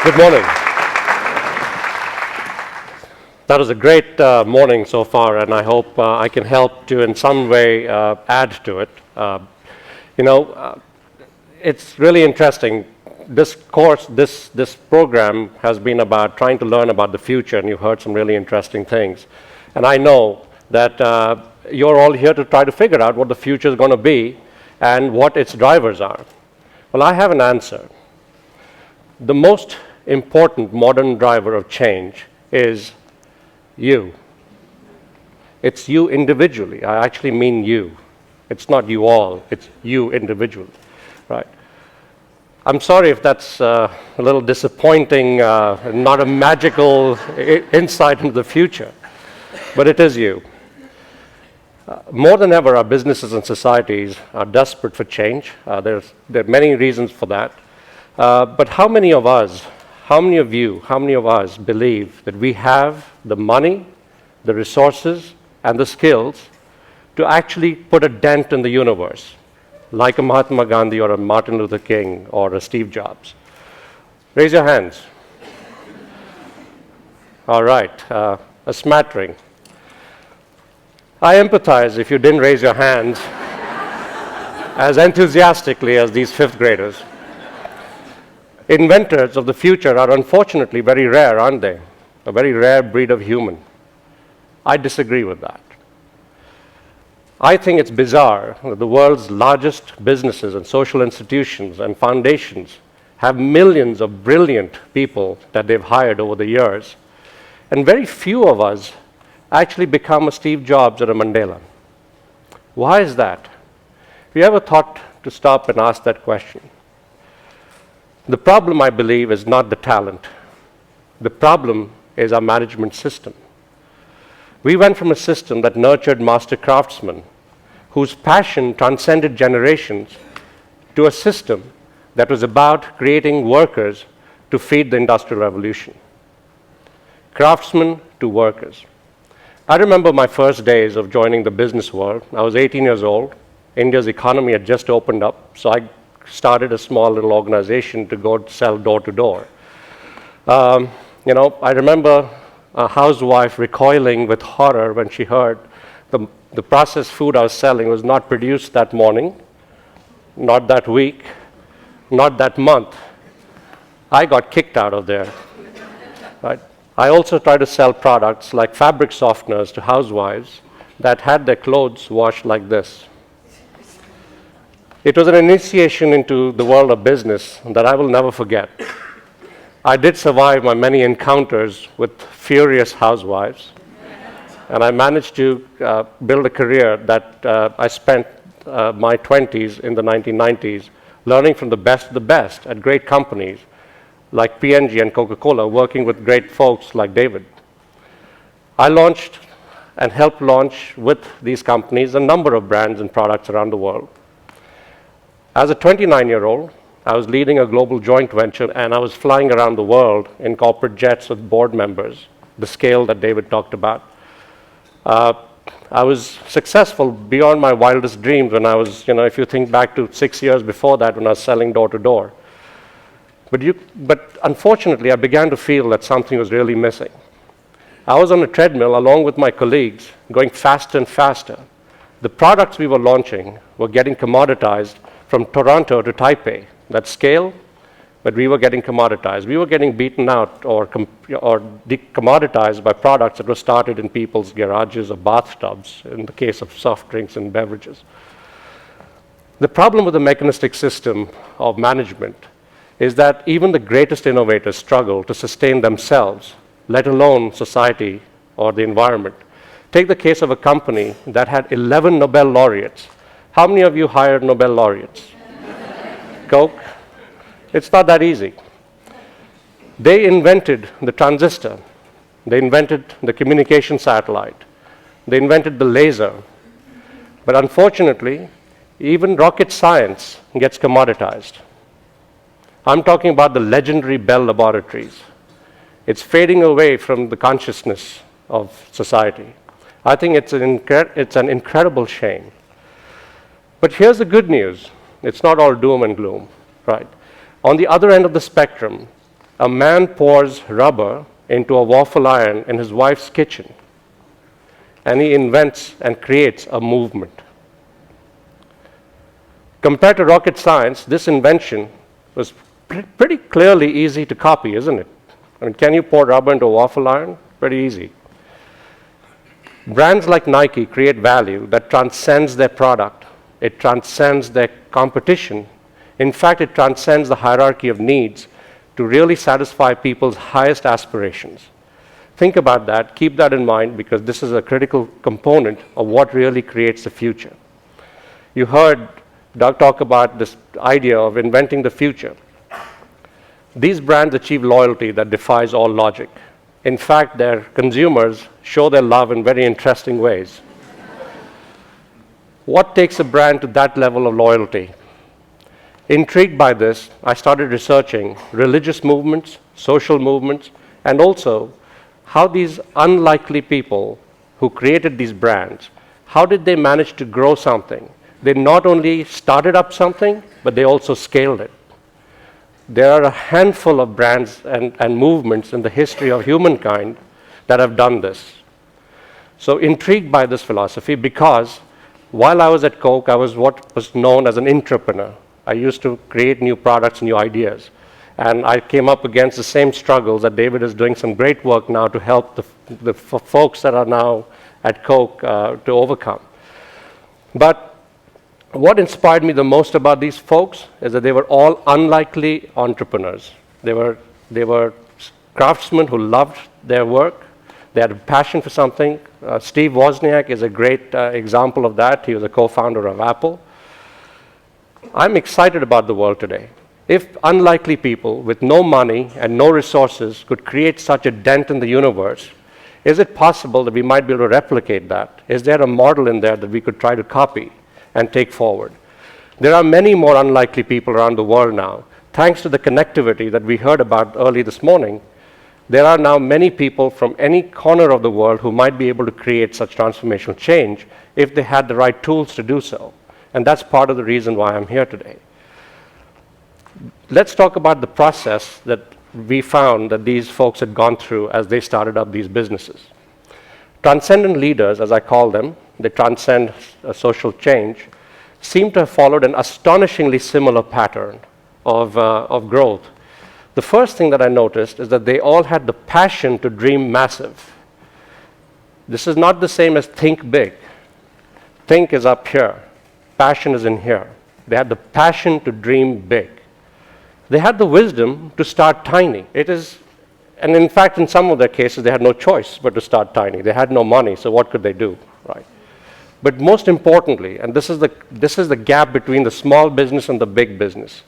Good morning. That was a great morning so far, and I hope I can help to, in some way, add to it. It's really interesting. This course, this program has been about trying to learn about the future, and you heard some really interesting things. And I know that you're all here to try to figure out what the future is going to be and what its drivers are. Well, I have an answer. The most important modern driver of change is you. It's you individually. I actually mean you. It's not you all. It's you individually, right? I'm sorry if that's a little disappointing, not a magical insight into the future, but it is you. More than ever, our businesses and societies are desperate for change. There are many reasons for that. But how many of us, how many of us believe that we have the money, the resources, and the skills to actually put a dent in the universe, like a Mahatma Gandhi or a Martin Luther King or a Steve Jobs? Raise your hands. All right, a smattering. I empathize if you didn't raise your hands as enthusiastically as these fifth graders. Inventors of the future are unfortunately very rare, aren't they? A very rare breed of human. I disagree with that. I think it's bizarre that the world's largest businesses and social institutions and foundations have millions of brilliant people that they've hired over the years, and very few of us actually become a Steve Jobs or a Mandela. Why is that? Have you ever thought to stop and ask that question? The problem, I believe, is not the talent. The problem is our management system. We went from a system that nurtured master craftsmen whose passion transcended generations to a system that was about creating workers to feed the Industrial Revolution. Craftsmen to workers. I remember my first days of joining the business world. I was 18 years old. India's economy had just opened up, so I started a small little organization to go sell door to door. I remember a housewife recoiling with horror when she heard the processed food I was selling was not produced that morning, not that week, not that month. I got kicked out of there. Right? I also tried to sell products like fabric softeners to housewives that had their clothes washed like this. It was an initiation into the world of business that I will never forget. I did survive my many encounters with furious housewives, and I managed to build a career that I spent my 20s in the 1990s learning from the best of the best at great companies like P&G and Coca-Cola, working with great folks like David. I launched and helped launch with these companies a number of brands and products around the world. As a 29-year-old, I was leading a global joint venture, and I was flying around the world in corporate jets with board members, the scale that David talked about. I was successful beyond my wildest dreams when I was, if you think back to 6 years before that when I was selling door to door. But unfortunately, I began to feel that something was really missing. I was on a treadmill along with my colleagues, going faster and faster. The products we were launching were getting commoditized from Toronto to Taipei. That scale, but we were getting commoditized. We were getting beaten out or commoditized by products that were started in people's garages or bathtubs, in the case of soft drinks and beverages. The problem with the mechanistic system of management is that even the greatest innovators struggle to sustain themselves, let alone society or the environment. Take the case of a company that had 11 Nobel laureates. How many of you hired Nobel laureates? Coke? It's not that easy. They invented the transistor. They invented the communication satellite. They invented the laser. But unfortunately, even rocket science gets commoditized. I'm talking about the legendary Bell Laboratories. It's fading away from the consciousness of society. I think it's an incredible shame. But here's the good news. It's not all doom and gloom, right? On the other end of the spectrum, A man pours rubber into a waffle iron in his wife's kitchen, and he invents and creates a movement. Compared to rocket science, this invention was pretty clearly easy to copy, isn't it? I mean, can you pour rubber into a waffle iron? Pretty easy. Brands like Nike create value that transcends their product. It transcends their competition. In fact, it transcends the hierarchy of needs to really satisfy people's highest aspirations. Think about that. Keep that in mind, because this is a critical component of what really creates the future. You heard Doug talk about this idea of inventing the future. These brands achieve loyalty that defies all logic. In fact, their consumers show their love in very interesting ways. What takes a brand to that level of loyalty? Intrigued by this, I started researching religious movements, social movements, and also how these unlikely people who created these brands, how did they manage to grow something? They not only started up something, but they also scaled it. There are a handful of brands and movements in the history of humankind that have done this. So intrigued by this philosophy, because while I was at Coke, I was what was known as an entrepreneur. I used to create new products, new ideas. And I came up against the same struggles that David is doing some great work now to help the folks that are now at Coke to overcome. But what inspired me the most about these folks is that they were all unlikely entrepreneurs. They were craftsmen who loved their work. They had a passion for something. Steve Wozniak is a great example of that. He was a co-founder of Apple. I'm excited about the world today. If unlikely people with no money and no resources could create such a dent in the universe, is it possible that we might be able to replicate that? Is there a model in there that we could try to copy and take forward? There are many more unlikely people around the world now. Thanks to the connectivity that we heard about early this morning, there are now many people from any corner of the world who might be able to create such transformational change if they had the right tools to do so. And that's part of the reason why I'm here today. Let's talk about the process that we found that these folks had gone through as they started up these businesses. Transcendent leaders, as I call them, they transcend social change, seem to have followed an astonishingly similar pattern of growth. The first thing that I noticed is that they all had the passion to dream massive. This is not the same as think big. Think is up here. Passion is in here. They had the passion to dream big. They had the wisdom to start tiny. And in fact, in some of their cases, they had no choice but to start tiny. They had no money, so what could they do, right? But most importantly, and this is the gap between the small business and the big business,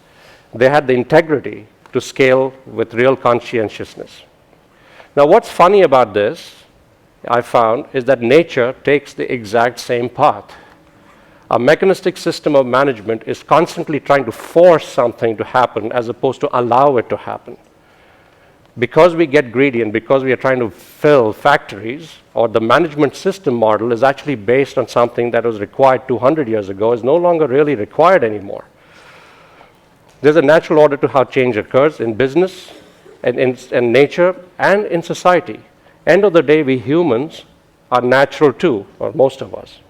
they had the integrity to scale with real conscientiousness. Now, what's funny about this, I found, is that nature takes the exact same path. A mechanistic system of management is constantly trying to force something to happen as opposed to allow it to happen. Because we get greedy and because we are trying to fill factories, or the management system model is actually based on something that was required 200 years ago, is no longer really required anymore. There's a natural order to how change occurs in business and in nature and in society. End of the day, we humans are natural too, or most of us.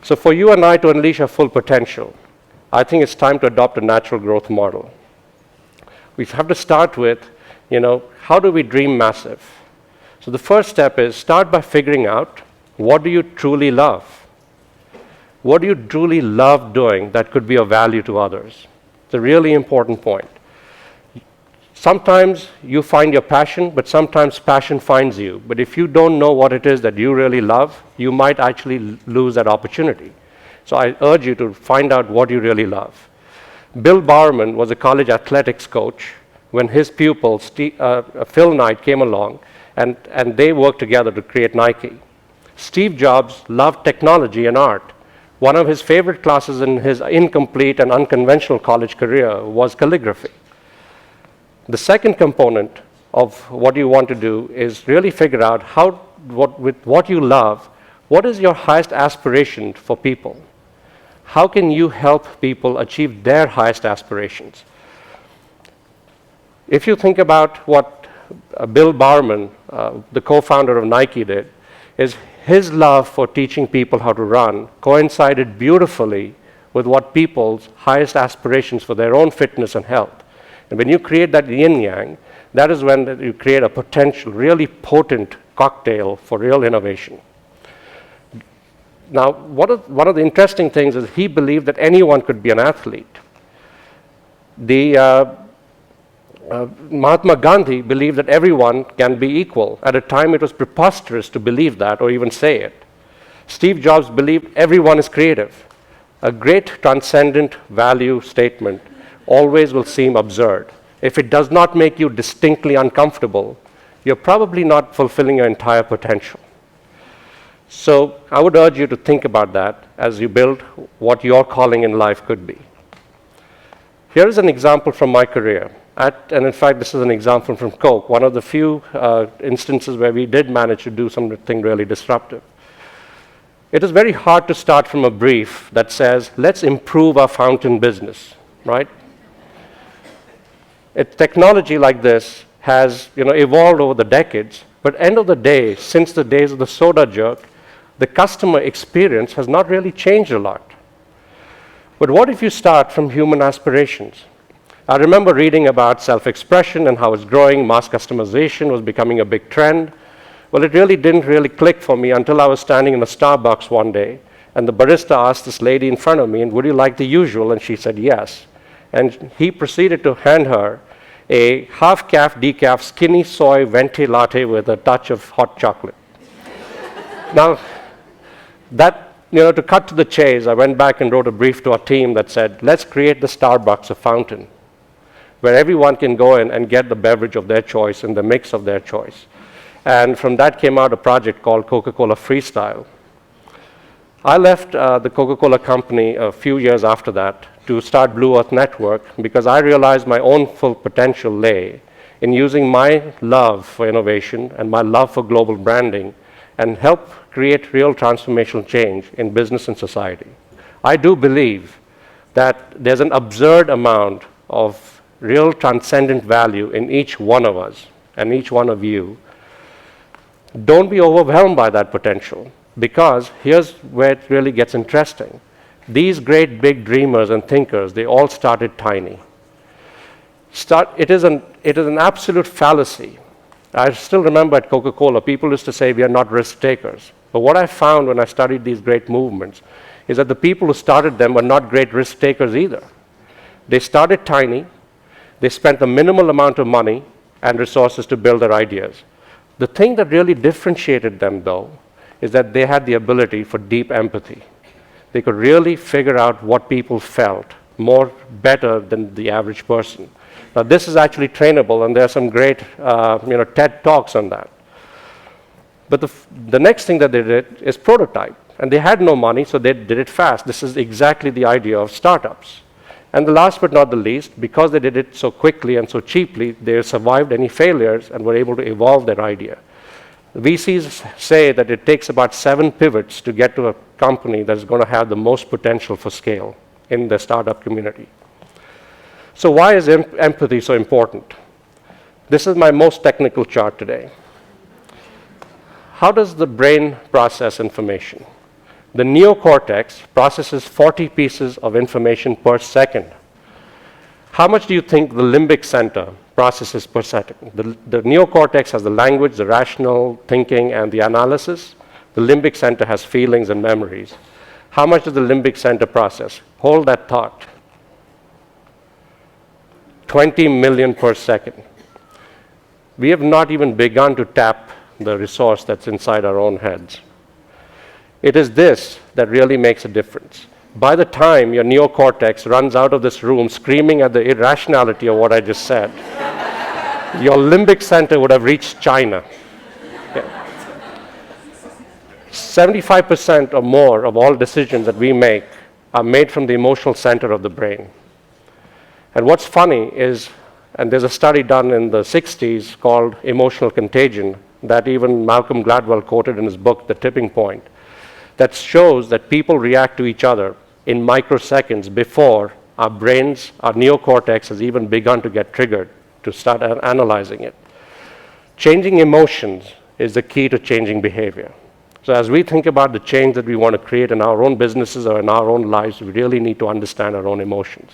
So for you and I to unleash our full potential, I think it's time to adopt a natural growth model. We have to start with, how do we dream massive? So the first step is start by figuring out, what do you truly love? What do you truly love doing that could be of value to others? It's a really important point. Sometimes you find your passion, but sometimes passion finds you. But if you don't know what it is that you really love, you might actually lose that opportunity. So I urge you to find out what you really love. Bill Bowerman was a college athletics coach when his pupil, Phil Knight, came along, and they worked together to create Nike. Steve Jobs loved technology and art. One of his favorite classes in his incomplete and unconventional college career was calligraphy. The second component of what you want to do is really figure out with what you love, what is your highest aspiration for people? How can you help people achieve their highest aspirations? If you think about what Bill Barman, the co-founder of Nike, did, is his love for teaching people how to run coincided beautifully with what people's highest aspirations for their own fitness and health. And when you create that yin-yang, that is when you create a potential, really potent cocktail for real innovation. Now, one of the interesting things is he believed that anyone could be an athlete. Mahatma Gandhi believed that everyone can be equal. At a time, it was preposterous to believe that or even say it. Steve Jobs believed everyone is creative. A great transcendent value statement always will seem absurd. If it does not make you distinctly uncomfortable, you're probably not fulfilling your entire potential. So I would urge you to think about that as you build what your calling in life could be. Here is an example from my career. And in fact, this is an example from Coke, one of the few instances where we did manage to do something really disruptive. It is very hard to start from a brief that says, let's improve our fountain business, right? Technology like this has evolved over the decades, but end of the day, since the days of the soda jerk, the customer experience has not really changed a lot. But what if you start from human aspirations? I remember reading about self-expression and how it's growing, mass customization was becoming a big trend. Well, it really didn't really click for me until I was standing in a Starbucks one day, and the barista asked this lady in front of me, would you like the usual? And she said yes. And he proceeded to hand her a half-calf decaf skinny soy venti latte with a touch of hot chocolate. Now, to cut to the chase, I went back and wrote a brief to our team that said, let's create the Starbucks of fountain, where everyone can go in and get the beverage of their choice and the mix of their choice. And from that came out a project called Coca-Cola Freestyle. I left the Coca-Cola company a few years after that to start Blue Earth Network because I realized my own full potential lay in using my love for innovation and my love for global branding and help create real transformational change in business and society. I do believe that there's an absurd amount of real transcendent value in each one of us and each one of you. Don't be overwhelmed by that potential, because here's where it really gets interesting. These great big dreamers and thinkers, they all started tiny. It is an absolute fallacy. I still remember at Coca-Cola, people used to say we are not risk takers. But what I found when I studied these great movements is that the people who started them were not great risk takers either. They started tiny, they spent a minimal amount of money and resources to build their ideas. The thing that really differentiated them, though, is that they had the ability for deep empathy. They could really figure out what people felt better than the average person. Now, this is actually trainable, and there are some great TED Talks on that. But the next thing that they did is prototype. And they had no money, so they did it fast. This is exactly the idea of startups. And the last but not the least, because they did it so quickly and so cheaply, they survived any failures and were able to evolve their idea. VCs say that it takes about 7 pivots to get to a company that is going to have the most potential for scale in the startup community. So why is empathy so important? This is my most technical chart today. How does the brain process information? The neocortex processes 40 pieces of information per second. How much do you think the limbic center processes per second? The neocortex has the language, the rational thinking, and the analysis. The limbic center has feelings and memories. How much does the limbic center process? Hold that thought. 20 million per second. We have not even begun to tap the resource that's inside our own heads. It is this that really makes a difference. By the time your neocortex runs out of this room screaming at the irrationality of what I just said, your limbic center would have reached China. Yeah. 75% or more of all decisions that we make are made from the emotional center of the brain. And what's funny is, and there's a study done in the 60s called Emotional Contagion that even Malcolm Gladwell quoted in his book, The Tipping Point, that shows that people react to each other in microseconds before our brains, our neocortex has even begun to get triggered to start analyzing it. Changing emotions is the key to changing behavior. So as we think about the change that we want to create in our own businesses or in our own lives, we really need to understand our own emotions.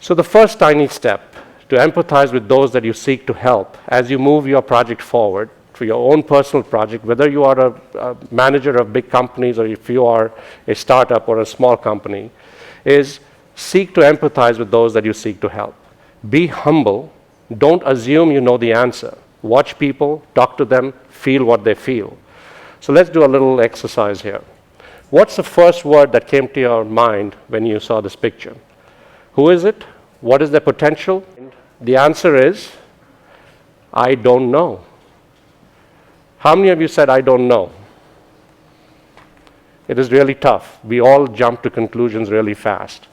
So the first tiny step, to empathize with those that you seek to help as you move your project forward, for your own personal project, whether you are a manager of big companies or if you are a startup or a small company, is seek to empathize with those that you seek to help. Be humble. Don't assume you know the answer. Watch people, talk to them, feel what they feel. So let's do a little exercise here. What's the first word that came to your mind when you saw this picture? Who is it? What is their potential? The answer is, I don't know. How many of you said, I don't know? It is really tough. We all jump to conclusions really fast.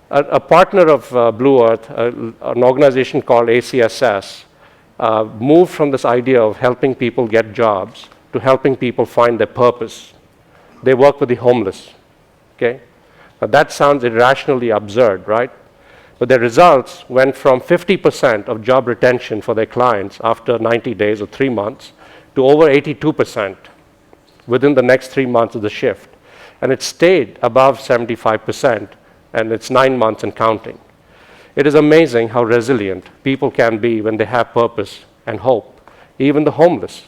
A partner of Blue Earth, an organization called ACSS, moved from this idea of helping people get jobs to helping people find their purpose. They work with the homeless. Okay? Now that sounds irrationally absurd, right? But their results went from 50% of job retention for their clients after 90 days or 3 months to over 82% within the next 3 months of the shift. And it stayed above 75%, and it's 9 months and counting. It is amazing how resilient people can be when they have purpose and hope, even the homeless.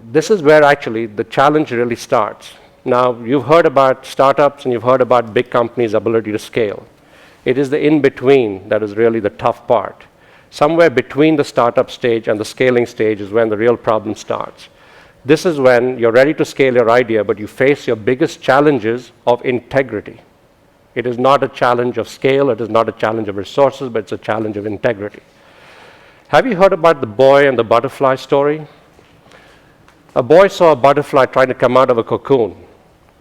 This is where actually the challenge really starts. Now, you've heard about startups and you've heard about big companies' ability to scale. It is the in-between that is really the tough part. Somewhere between the startup stage and the scaling stage is when the real problem starts. This is when you're ready to scale your idea, but you face your biggest challenges of integrity. It is not a challenge of scale, it is not a challenge of resources, but it's a challenge of integrity. Have you heard about the boy and the butterfly story? A boy saw a butterfly trying to come out of a cocoon,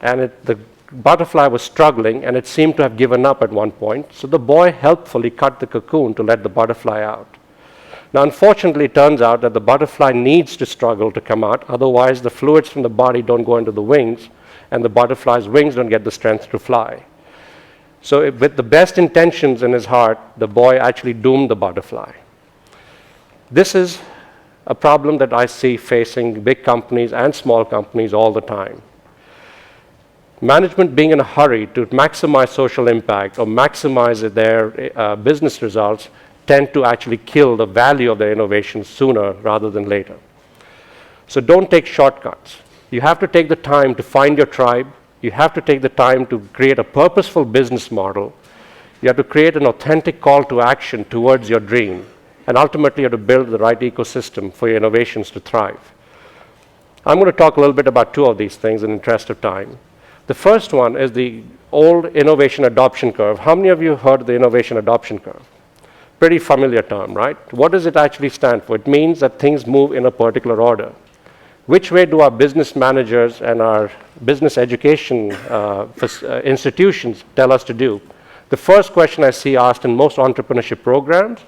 and the butterfly was struggling, and it seemed to have given up at one point. So the boy helpfully cut the cocoon to let the butterfly out. Now, unfortunately, it turns out that the butterfly needs to struggle to come out. Otherwise, the fluids from the body don't go into the wings, and the butterfly's wings don't get the strength to fly. So with the best intentions in his heart, the boy actually doomed the butterfly. This is a problem that I see facing big companies and small companies all the time. Management being in a hurry to maximize social impact or maximize their business results tend to actually kill the value of their innovations sooner rather than later. So don't take shortcuts. You have to take the time to find your tribe. You have to take the time to create a purposeful business model. You have to create an authentic call to action towards your dream. And ultimately, you have to build the right ecosystem for your innovations to thrive. I'm going to talk a little bit about two of these things in the interest of time. The first one is the old innovation adoption curve. How many of you heard of the innovation adoption curve? Pretty familiar term, right? What does it actually stand for? It means that things move in a particular order. Which way do our business managers and our business education institutions tell us to do? The first question I see asked in most entrepreneurship programs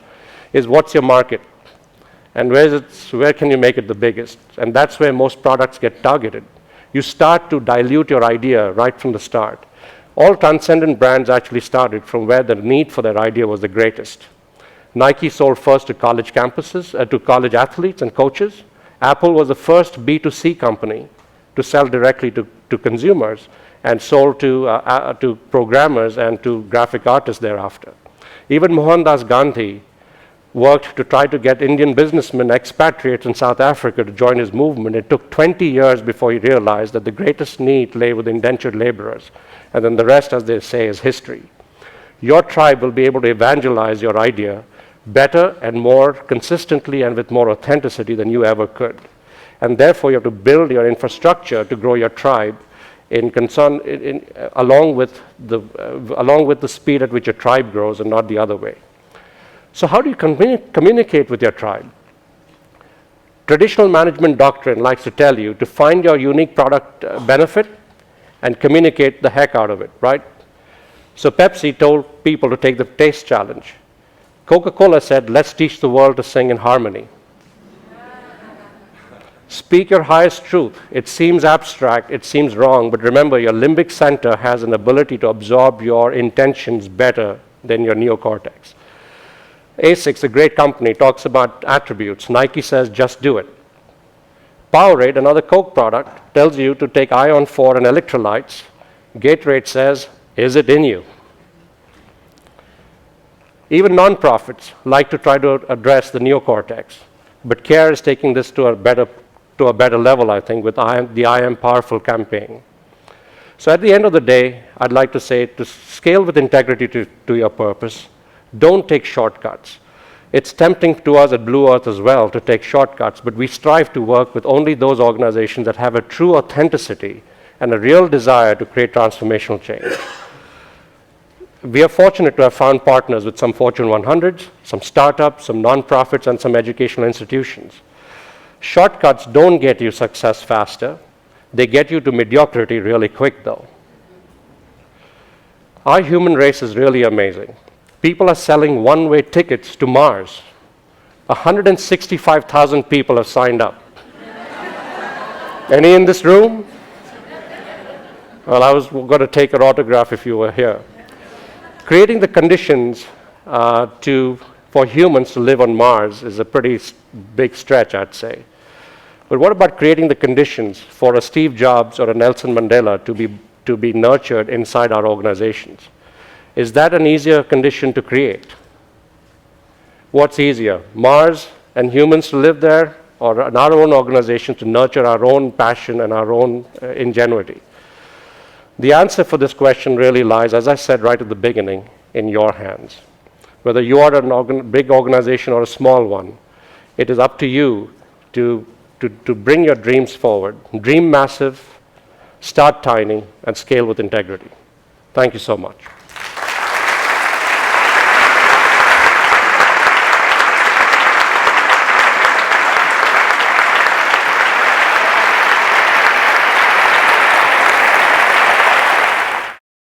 is, what's your market? And where can you make it the biggest? And that's where most products get targeted. You start to dilute your idea right from the start. All transcendent brands actually started from where the need for their idea was the greatest. Nike sold first to college campuses, to college athletes and coaches. Apple was the first B2C company to sell directly to consumers and sold to programmers and to graphic artists thereafter. Even Mohandas Gandhi worked to try to get Indian businessmen, expatriates in South Africa to join his movement. It took 20 years before he realized that the greatest need lay with indentured laborers. And then the rest, as they say, is history. Your tribe will be able to evangelize your idea better and more consistently and with more authenticity than you ever could. And therefore, you have to build your infrastructure to grow your tribe along with the speed at which your tribe grows and not the other way. So how do you communicate with your tribe? Traditional management doctrine likes to tell you to find your unique product benefit and communicate the heck out of it, right? So Pepsi told people to take the taste challenge. Coca-Cola said, let's teach the world to sing in harmony. Speak your highest truth. It seems abstract, it seems wrong, but remember, your limbic center has an ability to absorb your intentions better than your neocortex. ASICS, a great company, talks about attributes. Nike says, just do it. Powerade, another Coke product, tells you to take ion 4 and electrolytes. Gatorade says, is it in you? Even nonprofits like to try to address the neocortex, but CARE is taking this to a better level, I think, with the I Am Powerful campaign. So at the end of the day, I'd like to say, to scale with integrity to your purpose, don't take shortcuts. It's tempting to us at Blue Earth as well to take shortcuts, but we strive to work with only those organizations that have a true authenticity and a real desire to create transformational change. We are fortunate to have found partners with some Fortune 100s, some startups, some nonprofits, and some educational institutions. Shortcuts don't get you success faster. They get you to mediocrity really quick, though. Our human race is really amazing. People are selling one-way tickets to Mars. 165,000 people have signed up. Any in this room? Well, I was going to take an autograph if you were here. Creating the conditions for humans to live on Mars is a pretty big stretch, I'd say. But what about creating the conditions for a Steve Jobs or a Nelson Mandela to be nurtured inside our organizations? Is that an easier condition to create? What's easier, Mars and humans to live there, or in our own organization to nurture our own passion and our own ingenuity? The answer for this question really lies, as I said right at the beginning, in your hands. Whether you are a big organization or a small one, it is up to you to bring your dreams forward. Dream massive, start tiny, and scale with integrity. Thank you so much.